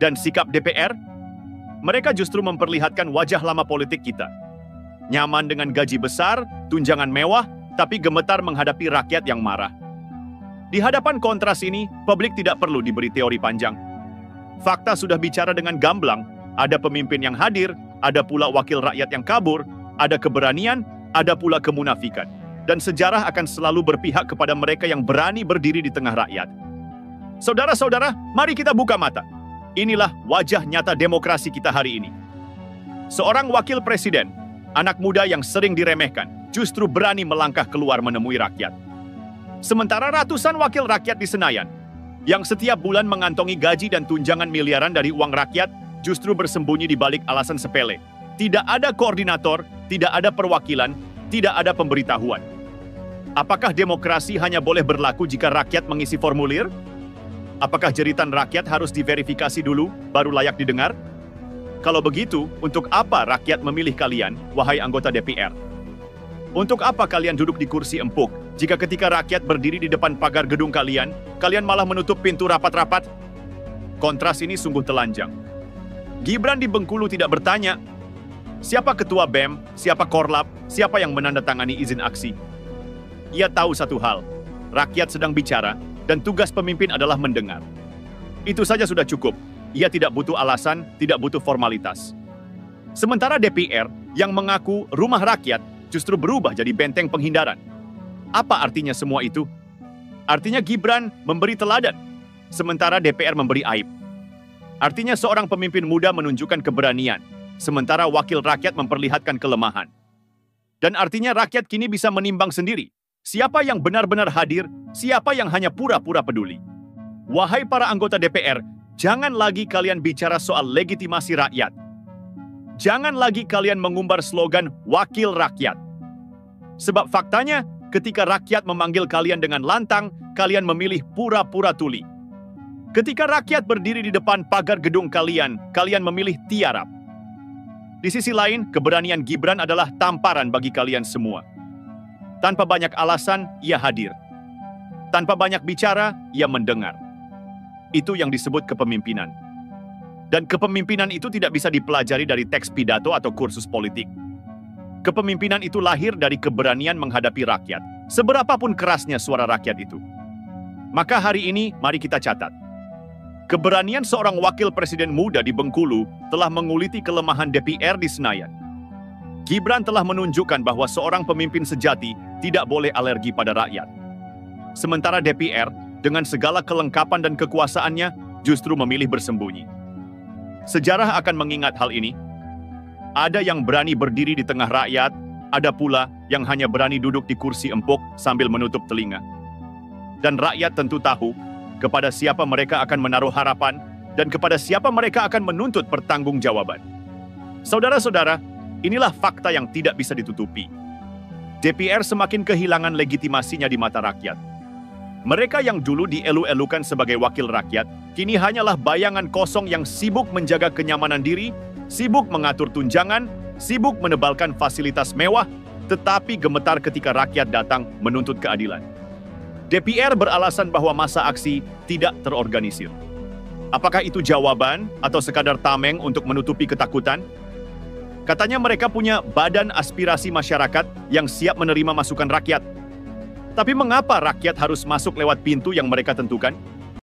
Dan sikap DPR? Mereka justru memperlihatkan wajah lama politik kita. Nyaman dengan gaji besar, tunjangan mewah, tapi gemetar menghadapi rakyat yang marah. Di hadapan kontras ini, publik tidak perlu diberi teori panjang. Fakta sudah bicara dengan gamblang, ada pemimpin yang hadir, ada pula wakil rakyat yang kabur, ada keberanian, ada pula kemunafikan. Dan sejarah akan selalu berpihak kepada mereka yang berani berdiri di tengah rakyat. Saudara-saudara, mari kita buka mata. Inilah wajah nyata demokrasi kita hari ini. Seorang wakil presiden, anak muda yang sering diremehkan, justru berani melangkah keluar menemui rakyat. Sementara ratusan wakil rakyat di Senayan, yang setiap bulan mengantongi gaji dan tunjangan miliaran dari uang rakyat, justru bersembunyi di balik alasan sepele. Tidak ada koordinator, tidak ada perwakilan, tidak ada pemberitahuan. Apakah demokrasi hanya boleh berlaku jika rakyat mengisi formulir? Apakah jeritan rakyat harus diverifikasi dulu, baru layak didengar? Kalau begitu, untuk apa rakyat memilih kalian, wahai anggota DPR? Untuk apa kalian duduk di kursi empuk, jika ketika rakyat berdiri di depan pagar gedung kalian, kalian malah menutup pintu rapat-rapat? Kontras ini sungguh telanjang. Gibran di Bengkulu tidak bertanya, siapa ketua BEM, siapa korlap, siapa yang menandatangani izin aksi? Ia tahu satu hal, rakyat sedang bicara, dan tugas pemimpin adalah mendengar. Itu saja sudah cukup. Ia tidak butuh alasan, tidak butuh formalitas. Sementara DPR yang mengaku rumah rakyat justru berubah jadi benteng penghindaran. Apa artinya semua itu? Artinya Gibran memberi teladan, sementara DPR memberi aib. Artinya seorang pemimpin muda menunjukkan keberanian, sementara wakil rakyat memperlihatkan kelemahan. Dan artinya rakyat kini bisa menimbang sendiri, siapa yang benar-benar hadir, siapa yang hanya pura-pura peduli. Wahai para anggota DPR, jangan lagi kalian bicara soal legitimasi rakyat. Jangan lagi kalian mengumbar slogan wakil rakyat. Sebab faktanya, ketika rakyat memanggil kalian dengan lantang, kalian memilih pura-pura tuli. Ketika rakyat berdiri di depan pagar gedung kalian, kalian memilih tiarap. Di sisi lain, keberanian Gibran adalah tamparan bagi kalian semua. Tanpa banyak alasan, ia hadir. Tanpa banyak bicara, ia mendengar. Itu yang disebut kepemimpinan. Dan kepemimpinan itu tidak bisa dipelajari dari teks pidato atau kursus politik. Kepemimpinan itu lahir dari keberanian menghadapi rakyat, seberapapun kerasnya suara rakyat itu. Maka hari ini, mari kita catat. Keberanian seorang wakil presiden muda di Bengkulu telah menguliti kelemahan DPR di Senayan. Gibran telah menunjukkan bahwa seorang pemimpin sejati tidak boleh alergi pada rakyat. Sementara DPR, dengan segala kelengkapan dan kekuasaannya, justru memilih bersembunyi. Sejarah akan mengingat hal ini. Ada yang berani berdiri di tengah rakyat, ada pula yang hanya berani duduk di kursi empuk sambil menutup telinga. Dan rakyat tentu tahu kepada siapa mereka akan menaruh harapan dan kepada siapa mereka akan menuntut pertanggungjawaban. Saudara-saudara, inilah fakta yang tidak bisa ditutupi. DPR semakin kehilangan legitimasinya di mata rakyat. Mereka yang dulu dielu-elukan sebagai wakil rakyat, kini hanyalah bayangan kosong yang sibuk menjaga kenyamanan diri, sibuk mengatur tunjangan, sibuk menebalkan fasilitas mewah, tetapi gemetar ketika rakyat datang menuntut keadilan. DPR beralasan bahwa masa aksi tidak terorganisir. Apakah itu jawaban atau sekadar tameng untuk menutupi ketakutan? Katanya mereka punya badan aspirasi masyarakat yang siap menerima masukan rakyat. Tapi mengapa rakyat harus masuk lewat pintu yang mereka tentukan?